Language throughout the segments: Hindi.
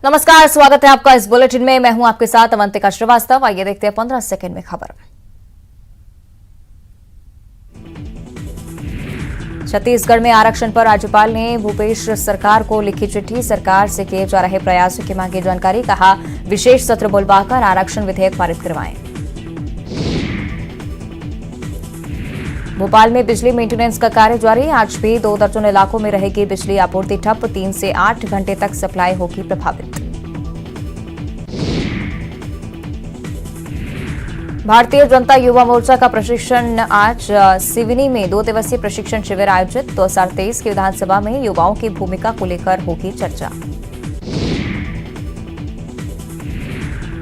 नमस्कार, स्वागत है आपका इस बुलेटिन में। मैं हूं आपके साथ अवंतिका श्रीवास्तव। आइए देखते हैं 15 सेकंड में खबर। छत्तीसगढ़ में आरक्षण पर राज्यपाल ने भूपेश सरकार को लिखी चिट्ठी। सरकार से किए जा रहे प्रयासों की मांगी जानकारी। कहा, विशेष सत्र बुलवाकर आरक्षण विधेयक पारित करवाएं। भोपाल में बिजली मेंटेनेंस का कार्य जारी। आज भी 2 दर्जन इलाकों में रहेगी बिजली आपूर्ति ठप। 3 से 8 घंटे तक सप्लाई होगी प्रभावित। भारतीय जनता युवा मोर्चा का प्रशिक्षण आज सिवनी में 2 दिवसीय प्रशिक्षण शिविर आयोजित। 2023 की विधानसभा में युवाओं की भूमिका को लेकर होगी चर्चा।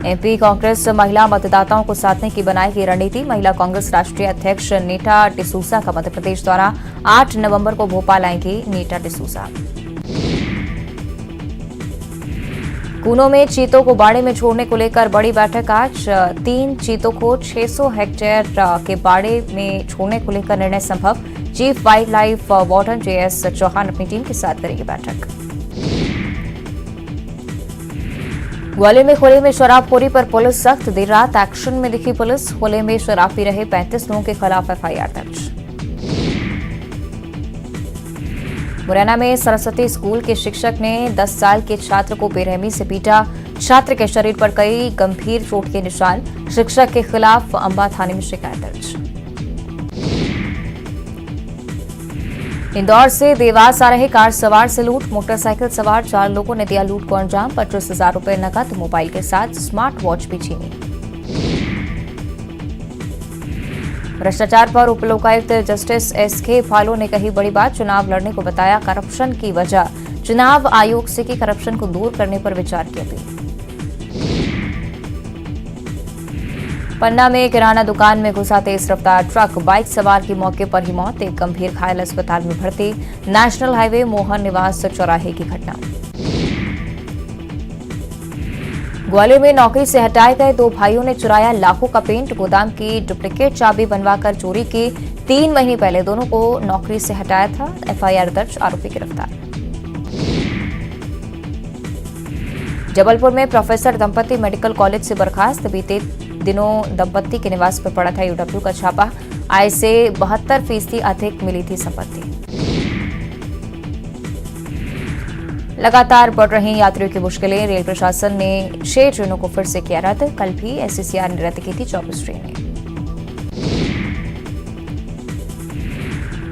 एमपी कांग्रेस महिला मतदाताओं को साधने की बनाएगी रणनीति। महिला कांग्रेस राष्ट्रीय अध्यक्ष नीता डिसूजा का मध्य प्रदेश दौरा। 8 नवंबर को भोपाल आएंगी नीता डिसूजा। कूनो में चीतों को बाड़े में छोड़ने को लेकर बड़ी बैठक आज। 3 चीतों को 600 हेक्टेयर के बाड़े में छोड़ने को लेकर निर्णय संभव। Chief wildlife warden JS Chauhan अपनी टीम के साथ करेंगे बैठक। ग्वालियर में खुले में शराबखोरी पर पुलिस सख्त। देर रात एक्शन में दिखी पुलिस। खुले में शराब पी रहे 35 लोगों के खिलाफ एफआईआर दर्ज। मुरैना में सरस्वती स्कूल के शिक्षक ने 10 साल के छात्र को बेरहमी से पीटा। छात्र के शरीर पर कई गंभीर चोट के निशान। शिक्षक के खिलाफ अंबा थाने में शिकायत दर्ज। इंदौर से देवास आ रहे कार सवार से लूट। मोटरसाइकिल सवार 4 लोगों ने दिया लूट को अंजाम। 25,000 रुपए नकद, मोबाइल के साथ स्मार्ट वॉच भी छीनी। भ्रष्टाचार पर उप लोकायुक्त जस्टिस एसके फालो ने कही बड़ी बात। चुनाव लड़ने को बताया करप्शन की वजह। चुनाव आयोग से की करप्शन को दूर करने पर विचार की अपील। पन्ना में किराना दुकान में घुसा तेज रफ्तार ट्रक। बाइक सवार की मौके पर ही मौत। एक गंभीर घायल अस्पताल में भर्ती। नेशनल हाईवे मोहन निवास चौराहे की घटना। ग्वालियर में नौकरी से हटाए गए 2 भाइयों ने चुराया लाखों का पेंट। गोदाम की डुप्लीकेट चाबी बनवाकर चोरी की। 3 महीने पहले दोनों को नौकरी से हटाया था। एफआईआर दर्ज, आरोपी गिरफ्तार। जबलपुर में प्रोफेसर दंपति मेडिकल कॉलेज से बर्खास्त। बीते दिनों दंपति के निवास पर पड़ा था यूडब्ल्यू का छापा। आय से 72% अधिक मिली थी संपत्ति। लगातार बढ़ रही यात्रियों की मुश्किलें। रेल प्रशासन ने 6 ट्रेनों को फिर से किया रद्द। कल भी एससीसीआर ने रद्द की थी 24 ट्रेनें।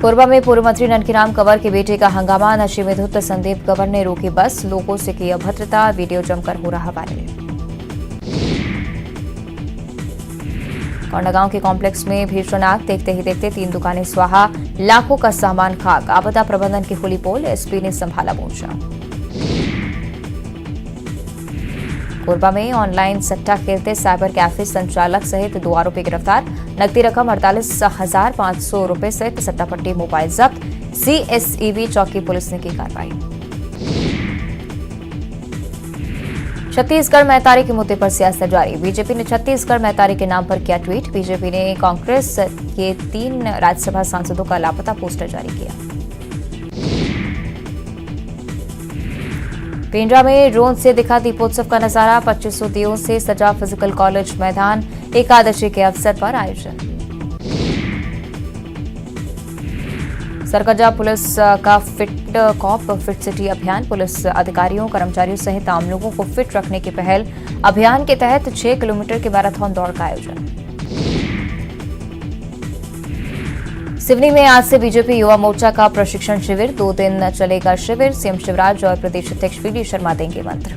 कोरबा में पूर्व मंत्री ननकीराम कंवर के बेटे का हंगामा। नशे में धुत संदीप कंवर ने रोकी बस। लोगों से की अभद्रता। वीडियो जमकर हो रहा वायरल। कोंडागांव के कॉम्प्लेक्स में भीषण आग। देखते ही देखते 3 दुकानें स्वाहा। लाखों का सामान खाक। आपदा प्रबंधन की खुली पोल। एसपी ने संभाला मोर्चा। कोरबा में ऑनलाइन सट्टा खेलते साइबर कैफे संचालक सहित 2 आरोपी गिरफ्तार। नकदी रकम 48,500 रुपए सहित सट्टापट्टी मोबाइल जब्त। सीएसईबी चौकी पुलिस ने की कार्रवाई। छत्तीसगढ़ महतारी के मुद्दे पर सियासत जारी। बीजेपी ने छत्तीसगढ़ महतारी के नाम पर किया ट्वीट। बीजेपी ने कांग्रेस के 3 राज्यसभा सांसदों का लापता पोस्टर जारी किया। पेंड्रा में ड्रोन से दिखा दीपोत्सव का नजारा। 2500 दियों से सजा फिजिकल कॉलेज मैदान। एकादशी के अवसर पर आयोजन। सरगजा पुलिस का फिट कॉप फिट सिटी अभियान। पुलिस अधिकारियों, कर्मचारियों सहित आम लोगों को फिट रखने की पहल। अभियान के तहत 6 किलोमीटर के मैराथन दौड़ का आयोजन। सिवनी में आज से बीजेपी युवा मोर्चा का प्रशिक्षण शिविर। 2 दिन चलेगा शिविर। सीएम शिवराज और प्रदेश अध्यक्ष वीडी शर्मा देंगे मंत्र।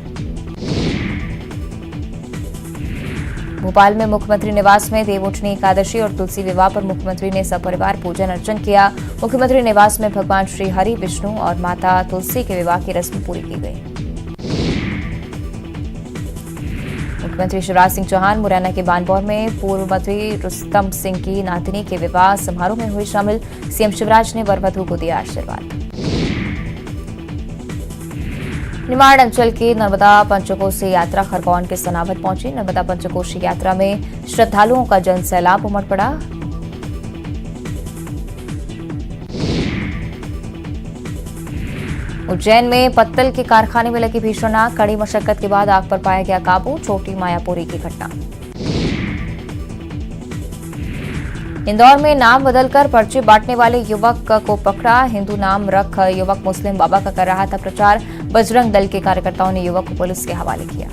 भोपाल में मुख्यमंत्री निवास में देवउठनी एकादशी और तुलसी विवाह पर मुख्यमंत्री ने सपरिवार पूजन अर्चन किया। मुख्यमंत्री निवास में भगवान श्री हरि, विष्णु और माता तुलसी के विवाह की रस्म पूरी की गई। मुख्यमंत्री शिवराज सिंह चौहान मुरैना के बानबौर में पूर्व मंत्री रुस्तम सिंह की नातिनी के विवाह समारोह में हुए शामिल। सीएम शिवराज ने वरवधू को दिया आशीर्वाद। निमाड़ अंचल की नर्मदा पंचकोशी यात्रा खरगोन के सनावद पहुंची। नर्मदा पंचकोशी यात्रा में श्रद्धालुओं का जन सैलाब उमड़ पड़ा। उज्जैन में पत्तल के कारखाने में लगी भीषण आग, कड़ी मशक्कत के बाद आग पर पाया गया काबू। छोटी मायापुरी की घटना। इंदौर में नाम बदलकर पर्चे बांटने वाले युवक को पकड़ा। हिंदू नाम रख युवक मुस्लिम बाबा का कर रहा था प्रचार। बजरंग दल के कार्यकर्ताओं ने युवक को पुलिस के हवाले किया।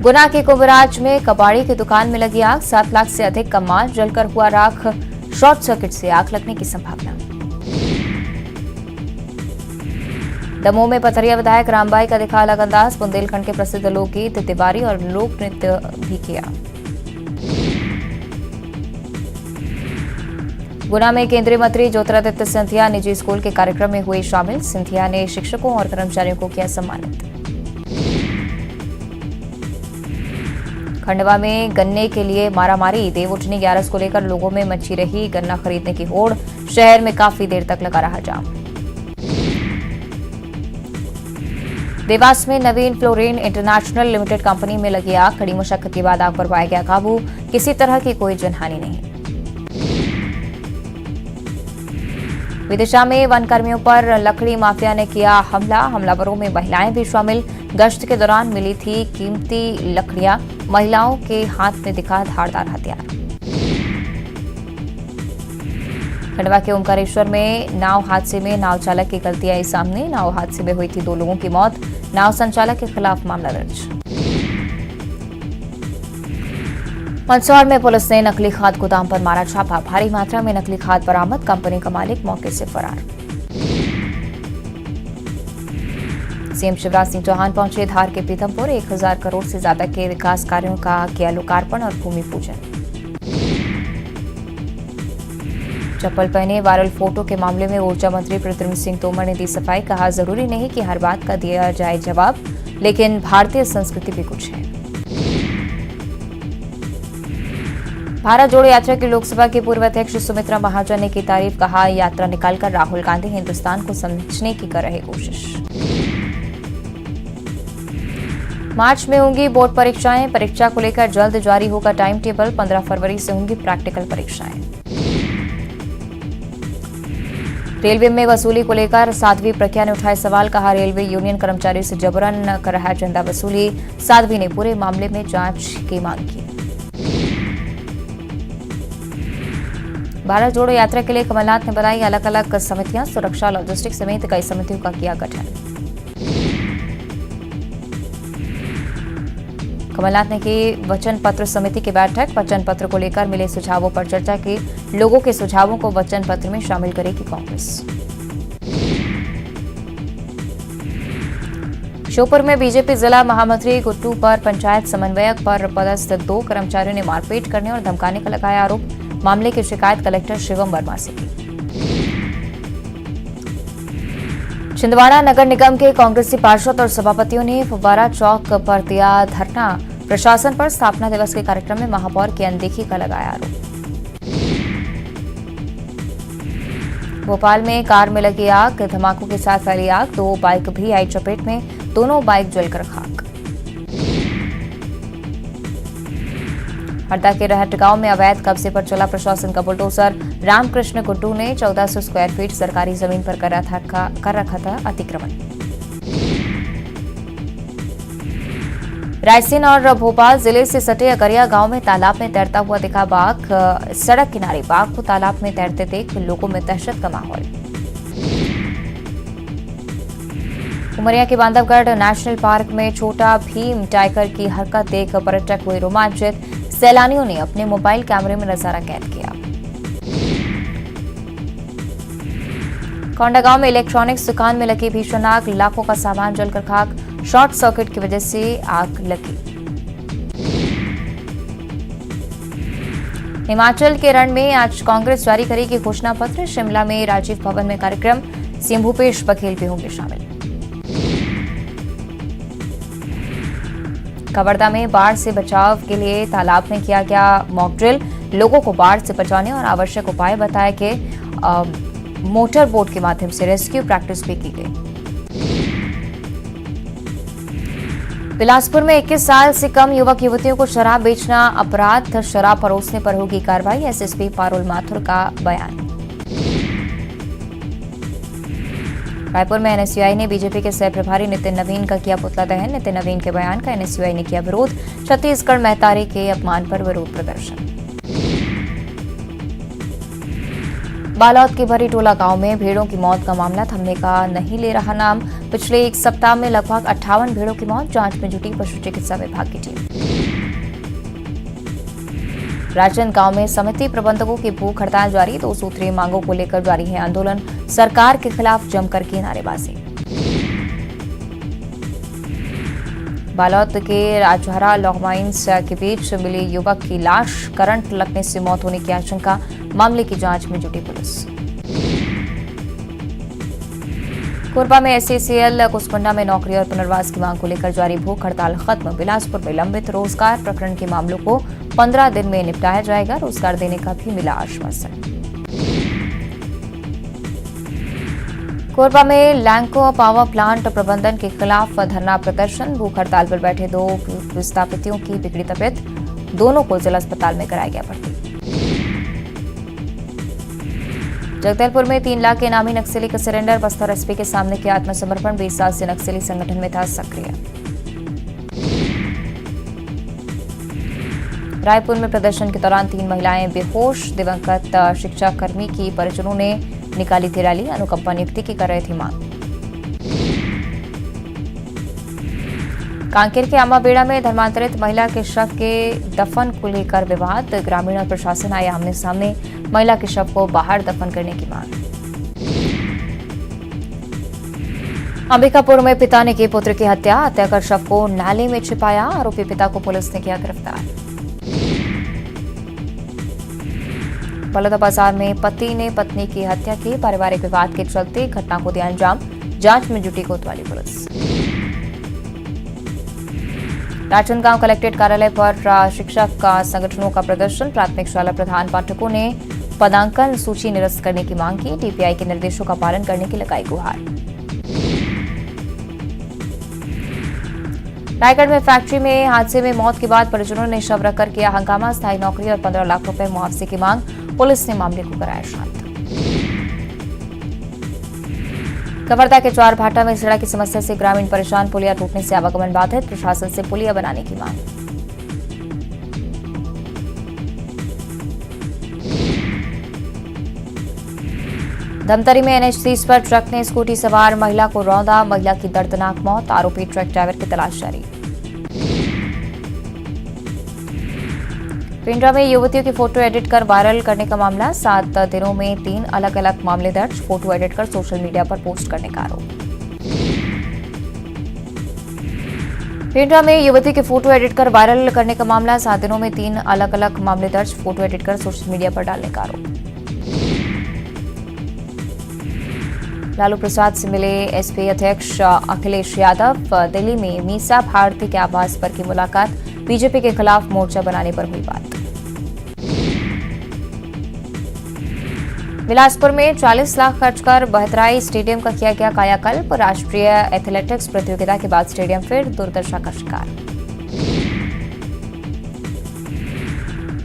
गुना के कुंभराज में कबाड़ी की दुकान में लगी आग, 7 लाख से अधिक का माल जलकर हुआ राख। शॉर्ट सर्किट से आग लगने की संभावना। दमोह में पथरिया विधायक रामबाई का दिखा अलग अंदाज, बुंदेलखंड के प्रसिद्ध लोकगीत, तिवारी और लोक नृत्य भी किया। गुना में केंद्रीय मंत्री ज्योतिरादित्य सिंधिया निजी स्कूल के कार्यक्रम में हुए शामिल। सिंधिया ने शिक्षकों और कर्मचारियों को किया सम्मानित। खंडवा में गन्ने के लिए मारामारी, देवउठनी 11 को लेकर लोगों में मची रही गन्ना खरीदने की होड़। शहर में काफी देर तक लगा रहा जाम। देवास में नवीन फ्लोरिन इंटरनेशनल लिमिटेड कंपनी में लगी आग, कड़ी मशक्कत के बाद आग पर पाया गया काबू। किसी तरह की कोई जनहानि नहीं। विदिशा में वन कर्मियों पर लकड़ी माफिया ने किया हमला, हमलावरों में महिलाएं भी शामिल। गश्त के दौरान मिली थी कीमती लकड़ियां, महिलाओं के हाथ में दिखा धारदार हथियार। खंडवा के ओमकारेश्वर में नाव हादसे में नाव चालक की गलती आई सामने। नाव हादसे में हुई थी 2 लोगों की मौत। नाव संचालक के खिलाफ मामला दर्ज। मंदसौर में पुलिस ने नकली खाद गोदाम पर मारा छापा, भारी मात्रा में नकली खाद बरामद। कंपनी का मालिक मौके से फरार। सीएम शिवराज सिंह चौहान पहुंचे धार के पीथमपुर। 1000 करोड़ से ज्यादा के विकास कार्यों का किया लोकार्पण और भूमि पूजन। चप्पल पहने वायरल फोटो के मामले में ऊर्जा मंत्री प्रद्युम्न सिंह तोमर ने दी सफाई, कहा जरूरी नहीं कि हर बात का दिया जाए जवाब, लेकिन भारतीय संस्कृति भी कुछ है। भारत जोड़ो यात्रा की लोकसभा की पूर्व अध्यक्ष सुमित्रा महाजन ने की तारीफ, कहा यात्रा निकालकर राहुल गांधी हिंदुस्तान को समझने की कर रहे कोशिश। मार्च में होंगी बोर्ड परीक्षाएं, परीक्षा को लेकर जल्द जारी होगा टाइम टेबल। 15 फरवरी से होंगी प्रैक्टिकल परीक्षाएं। रेलवे में वसूली को लेकर साध्वी प्रज्ञा ने उठाए सवाल, कहा रेलवे यूनियन कर्मचारी से जबरन कर रहा है चंदा वसूली। साध्वी ने पूरे मामले में जांच की मांग की। भारत जोड़ो यात्रा के लिए कमलनाथ ने बनाई अलग अलग समितियां, सुरक्षा लॉजिस्टिक समेत कई समितियों का किया गठन। कमलनाथ ने की वचन पत्र समिति की बैठक, वचन पत्र को लेकर मिले सुझावों पर चर्चा की। लोगों के सुझावों को वचन पत्र में शामिल करेगी कांग्रेस। श्योपुर में बीजेपी जिला महामंत्री गुड्डू पर पंचायत समन्वयक पर पदस्थ 2 कर्मचारियों ने मारपीट करने और धमकाने का लगाया आरोप। मामले की शिकायत कलेक्टर शिवम वर्मा से की। छिंदवाड़ा नगर निगम के कांग्रेसी पार्षद और सभापतियों ने फव्वारा चौक पर दिया धरना। प्रशासन पर स्थापना दिवस के कार्यक्रम में महापौर की अनदेखी का लगाया आरोप। भोपाल में कार में लगी आग, धमाकों के साथ फैली आग। 2 बाइक भी आई चपेट में, दोनों बाइक जलकर खाक। हरदा के रहट गांव में अवैध कब्जे पर चला प्रशासन का बुलडोजर। रामकृष्ण गुड्डू ने 1400 स्क्वायर फीट सरकारी जमीन पर कर रखा था अतिक्रमण। रायसेन और भोपाल जिले से सटे अगरिया गांव में तालाब में तैरता हुआ दिखा बाघ। सड़क किनारे बाघ को तालाब में तैरते देख लोगों में दहशत का माहौल। उमरिया के बांधवगढ़ नेशनल पार्क में छोटा भीम टाइगर की हरकत देख पर्यटक हुए रोमांचित। सैलानियों ने अपने मोबाइल कैमरे में नजारा कैद किया। कोंडागांव में इलेक्ट्रॉनिक्स दुकान में लगी भीषण आग, लाखों का सामान जलकर खाक। शॉर्ट सर्किट की वजह से आग लगी। हिमाचल के रण में आज कांग्रेस जारी करेगी घोषणा पत्र। शिमला में राजीव भवन में कार्यक्रम, सीएम भूपेश बघेल भी होंगे शामिल। कवर्धा में बाढ़ से बचाव के लिए तालाब में किया गया मॉक ड्रिल। लोगों को बाढ़ से बचाने और आवश्यक उपाय बताए गए। मोटर बोट के माध्यम से रेस्क्यू प्रैक्टिस भी की गई। बिलासपुर में 21 साल से कम युवक युवतियों को शराब बेचना अपराध, शराब परोसने पर होगी कार्रवाई। एसएसपी पारुल माथुर का बयान। रायपुर में एनएसयूआई ने बीजेपी के सह प्रभारी नितिन नवीन का किया पुतला दहन। नितिन नवीन के बयान का एनएसयूआई ने किया विरोध। छत्तीसगढ़ महतारी के अपमान पर विरोध प्रदर्शन। बालोद के भरी टोला गांव में भेड़ों की मौत का मामला थमने का नहीं ले रहा नाम। पिछले एक सप्ताह में लगभग 58 भेड़ों की मौत। जांच में जुटी पशु चिकित्सा विभाग की टीम। राजनांदगांव में समिति प्रबंधकों की भूख हड़ताल जारी। 2 सूत्रीय मांगों को लेकर जारी है आंदोलन। सरकार के खिलाफ जमकर की नारेबाजी। बालोद के राजहरा लॉमाइंस के बीच मिली युवक की लाश। करंट लगने से मौत होने की आशंका। मामले की जांच में जुटी पुलिस। कोरबा में एसईसीएल कुसमुंडा में नौकरी और पुनर्वास की मांग को लेकर जारी भूख हड़ताल खत्म। बिलासपुर में लंबित रोजगार प्रकरण के मामलों को 15 दिन में निपटाया जाएगा। रोजगार देने का भी मिला आश्वासन। कोरबा में लैंको पावर प्लांट प्रबंधन के खिलाफ धरना प्रदर्शन। भूख हड़ताल पर बैठे 2 विस्थापितों की बिगड़ी तबीयत। दोनों को जिला अस्पताल में कराया गया भर्ती। जगदलपुर में 3 लाख के इनामी नक्सली का सरेंडर। बस्तर एसपी के सामने किया आत्मसमर्पण। 20 साल से नक्सली संगठन में था सक्रिय। रायपुर में प्रदर्शन के दौरान 3 महिलाएं बेहोश। दिवंगत शिक्षाकर्मी की परिजनों ने निकाली थी रैली। अनुकंपा नियुक्ति की कर रहे थे मांग। कांकेर के आमाबेड़ा में धर्मांतरित महिला के शव के दफन को लेकर विवाद। ग्रामीण और प्रशासन आए आमने सामने। महिला के शव को बाहर दफन करने की मांग। अंबिकापुर में पिता ने की पुत्र की हत्या। हत्या कर शव को नाले में छिपाया। आरोपी पिता को पुलिस ने किया गिरफ्तार। बलौदाबाजार में पति ने पत्नी की हत्या की। पारिवारिक विवाद के चलते घटना को दिया अंजाम। जांच में जुटी कोतवाली पुलिस। राजनांदगांव कलेक्ट्रेट कार्यालय पर शिक्षक संगठनों का प्रदर्शन। प्राथमिक शाला प्रधान पाठकों ने पदांकन सूची निरस्त करने की मांग की। टीपीआई के निर्देशों का पालन करने की लगाई गुहार। रायगढ़ में फैक्ट्री में हादसे में मौत के बाद परिजनों ने शव रखकर किया हंगामा। स्थायी नौकरी और 15 लाख रुपए मुआवजे की मांग। पुलिस ने मामले को कराया शांत। कवर्धा के चार भाटा में सड़क की समस्या से ग्रामीण परेशान। पुलिया टूटने से आवागमन बाधित। प्रशासन से पुलिया बनाने की मांग। धमतरी में NH30 पर ट्रक ने स्कूटी सवार महिला को रौंदा। महिला की दर्दनाक मौत। आरोपी ट्रक ड्राइवर की तलाश जारी। पिंडरा में युवतियों की फोटो एडिट कर वायरल करने का मामला। 7 दिनों में 3 अलग अलग मामले दर्ज। फोटो एडिट कर सोशल मीडिया पर पोस्ट करने का आरोप। पिंडरा में युवती की फोटो एडिट कर वायरल करने का मामला। 7 दिनों में 3 अलग अलग मामले दर्ज। फोटो एडिट कर सोशल मीडिया पर डालने का आरोप। लालू प्रसाद से मिले एसपी अध्यक्ष अखिलेश यादव। दिल्ली में मीसा भारती के आवास पर की मुलाकात। बीजेपी के खिलाफ मोर्चा बनाने पर हुई बात। बिलासपुर में 40 लाख खर्च कर बहतराई स्टेडियम का किया गया कायाकल्प। राष्ट्रीय एथलेटिक्स प्रतियोगिता के बाद स्टेडियम फिर दुर्दशा का शिकार।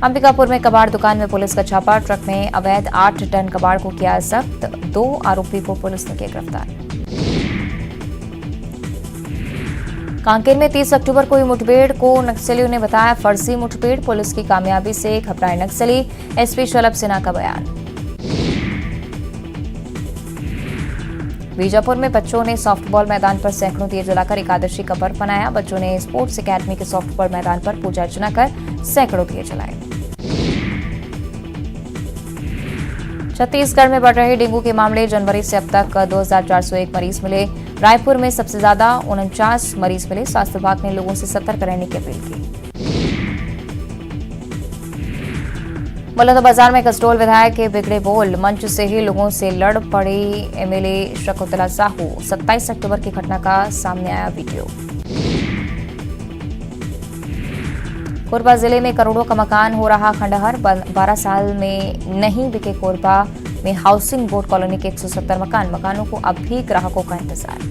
अंबिकापुर में कबाड़ दुकान में पुलिस का छापा। ट्रक में अवैध 8 टन कबाड़ को किया जब्त। 2 आरोपी को पुलिस ने किया गिरफ्तार। कांकेर में 30 अक्टूबर को हुई मुठभेड़ को नक्सलियों ने बताया फर्जी मुठभेड़। पुलिस की कामयाबी से घबराए नक्सली। एसपी शलभ सिन्हा का बयान। बीजापुर में बच्चों ने सॉफ्टबॉल मैदान पर सैकड़ों दिए जलाकर एकादशी का पर्व मनाया। बच्चों ने स्पोर्ट्स एकेडमी के सॉफ्टबॉल मैदान पर पूजा अर्चना कर सैकड़ों दिए जलाए। छत्तीसगढ़ में बढ़ रहे डेंगू के मामले। जनवरी से अब तक 2401 मरीज मिले। रायपुर में सबसे ज्यादा 49 मरीज मिले। स्वास्थ्य विभाग ने लोगों से सतर्क रहने की अपील की। बलौदाबाजार में कसडोल विधायक के बिगड़े बोल। मंच से ही लोगों से लड़ पड़ी एमएलए शकुंतला साहू। 27 अक्टूबर की घटना का सामने आया वीडियो। कोरबा जिले में करोड़ों का मकान हो रहा खंडहर। 12 साल में नहीं बिके कोरबा में हाउसिंग बोर्ड कॉलोनी के 170 मकानों को अब भी ग्राहकों का इंतजार।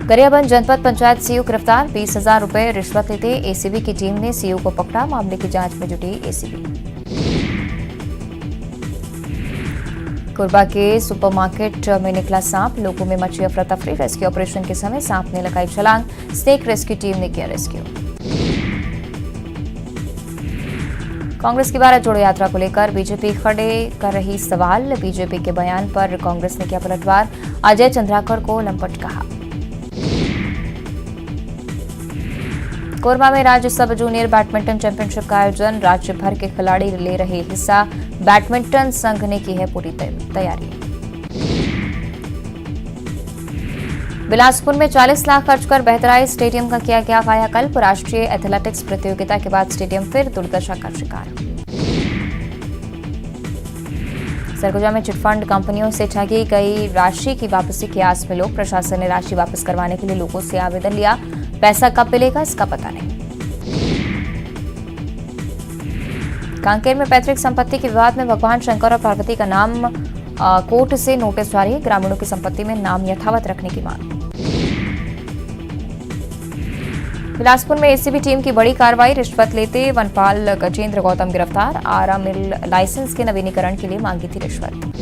गरियाबंद जनपद पंचायत सीईओ गिरफ्तार। 20,000 रुपए रिश्वत लेते एसीबी की टीम ने सीईओ को पकड़ा। मामले की जांच में जुटी एसीबी। कोरबा के सुपरमार्केट में निकला सांप, लोगों में मची अफरा तफरी। रेस्क्यू ऑपरेशन के समय सांप ने लगाई छलांग, स्नेक रेस्क्यू टीम ने किया रेस्क्यू। कांग्रेस की भारत जोड़ो यात्रा को लेकर बीजेपी खड़े कर रही सवाल, बीजेपी के बयान पर कांग्रेस ने किया पलटवार, अजय चंद्राकर को लंपट कहा। कोरबा में राज्य सब जूनियर बैडमिंटन चैंपियनशिप का आयोजन, राज्य भर के खिलाड़ी ले रहे हिस्सा, बैडमिंटन संघ ने की है पूरी तैयारी। बिलासपुर में 40 लाख खर्च कर बेहतराई स्टेडियम का किया गया कायाकल्प, राष्ट्रीय एथलेटिक्स प्रतियोगिता के बाद स्टेडियम फिर दुर्दशा का शिकार। सरगुजा में चिटफंड कंपनियों से ठगी गई राशि की वापसी की आस में लोग, प्रशासन ने राशि वापस करवाने के लिए लोगों से आवेदन लिया, पैसा कब मिलेगा इसका पता नहीं। कांकेर में पैतृक संपत्ति के विवाद में भगवान शंकर और पार्वती का नाम कोर्ट से नोटिस जारी, ग्रामीणों की संपत्ति में नाम यथावत रखने की मांग। बिलासपुर में एसीबी टीम की बड़ी कार्रवाई, रिश्वत लेते वनपाल गजेंद्र गौतम गिरफ्तार, आरा मिल लाइसेंस के नवीनीकरण के लिए मांगी थी रिश्वत।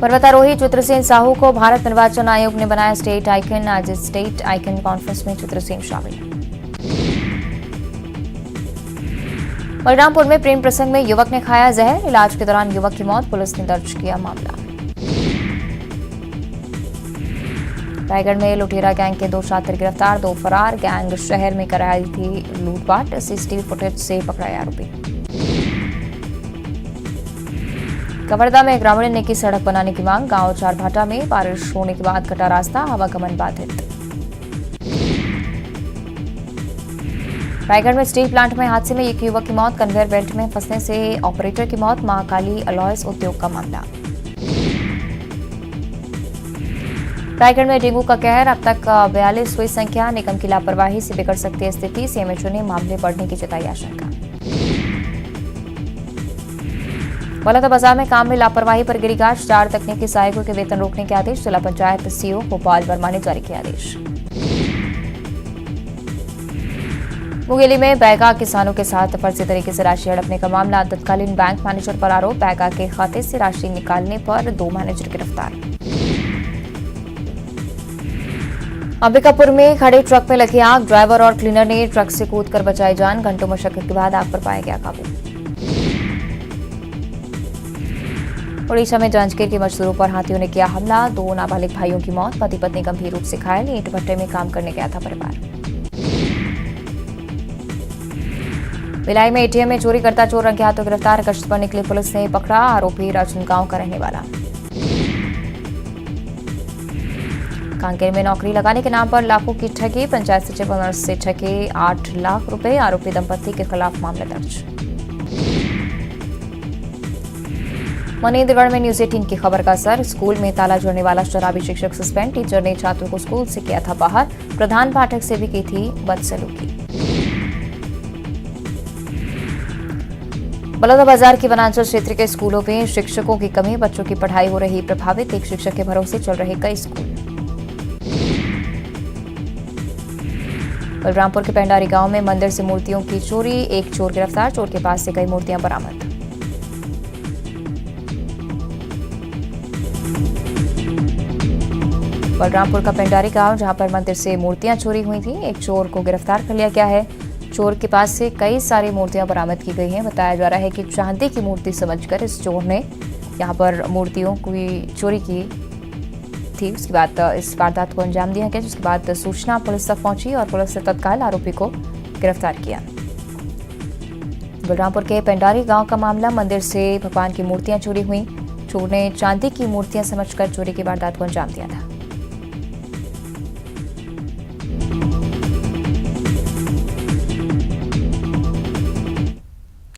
पर्वतारोही चित्रसेन साहू को भारत निर्वाचन आयोग ने बनाया स्टेट आइकन, आज स्टेट आइकन कॉन्फ्रेंस में चित्रसेन शामिल। बलरामपुर में प्रेम प्रसंग में युवक ने खाया जहर, इलाज के दौरान युवक की मौत, पुलिस ने दर्ज किया मामला। रायगढ़ में लुटेरा गैंग के 2 शातिर गिरफ्तार, 2 फरार, गैंग शहर में कराई थी लूटपाट, सीसीटीवी फुटेज से पकड़ाए आरोपी। कवर्धा में ग्रामीण ने की सड़क बनाने की मांग, गांव चारभाटा में बारिश होने के बाद कटा रास्ता, आवागमन बाधित। रायगढ़ में स्टील प्लांट में हादसे में एक युवक की मौत, कन्वेयर बेल्ट में फंसने से ऑपरेटर की मौत, महाकाली अलॉयज उद्योग का मामला। रायगढ़ में डेंगू का कहर, अब तक 42 हुई संख्या, निगम की लापरवाही से बिगड़ सकती है स्थिति, सीएमएचओ ने मामले बढ़ने की जताई आशंका। बलौदाबाजार में काम में लापरवाही पर गिरी गाज, 4 तकनीकी सहायकों के वेतन रोकने के आदेश, जिला पंचायत सीईओ गोपाल वर्मा ने जारी किया आदेश। मुंगेली में बैगा किसानों के साथ फर्जी तरीके से राशि हड़पने का मामला, तत्कालीन बैंक मैनेजर पर आरोप, बैगा के खाते से राशि निकालने पर 2 मैनेजर गिरफ्तार। अंबिकापुर में खड़े ट्रक में लगी आग, ड्राइवर और क्लीनर ने ट्रक से कूदकर बचाई जान, घंटों मशक्कत के बाद आग पर पाया गया काबू। ओडिशा में जांजगीर के मजदूरों पर हाथियों ने किया हमला, 2 नाबालिग भाइयों की मौत, पति पत्नी गंभीर रूप से घायल, ईंट भट्टे में काम करने गया था परिवार। भिलाई में एटीएम में चोरी करता चोर रंगे हाथों गिरफ्तार, गश्त पर निकली पुलिस ने पकड़ा आरोपी, राजनांदगांव का रहने वाला। कांकेर में नौकरी लगाने के नाम पर लाखों की ठगी, पंचायत सचिव अमर से ठगे 8 लाख रुपए, आरोपी दंपति के खिलाफ मामला दर्ज। मनेन्द्रगढ़ में न्यूज 18 की खबर का असर, स्कूल में ताला जोड़ने वाला शराबी शिक्षक सस्पेंड, टीचर ने छात्रों को स्कूल से किया था बाहर, प्रधान पाठक से भी की थी बदसलूकी। बलौदाबाजार के वनांचल क्षेत्र के स्कूलों में शिक्षकों की कमी, बच्चों की पढ़ाई हो रही प्रभावित, एक शिक्षक के भरोसे चल रहे कई स्कूल। बलरामपुर के पेंडारी गांव में मंदिर से मूर्तियों की चोरी, एक चोर गिरफ्तार, चोर के पास से कई मूर्तियां बरामद। बलरामपुर का पेंडारी गांव, जहां पर मंदिर से मूर्तियां चोरी हुई थी, एक चोर को गिरफ्तार कर लिया गया है, चोर के पास से कई सारी मूर्तियां बरामद की गई हैं। बताया जा रहा है कि चांदी की मूर्ति समझकर इस चोर ने यहां पर मूर्तियों की चोरी की थी, उसके बाद इस वारदात को अंजाम दिया गया, जिसके बाद सूचना पुलिस तक पहुंची और पुलिस ने तत्काल आरोपी को गिरफ्तार किया। बलरामपुर के पेंडारी गांव का मामला, मंदिर से भगवान की मूर्तियां चोरी हुई, चोर ने चांदी की मूर्तियां समझकर चोरी की वारदात को अंजाम दिया था।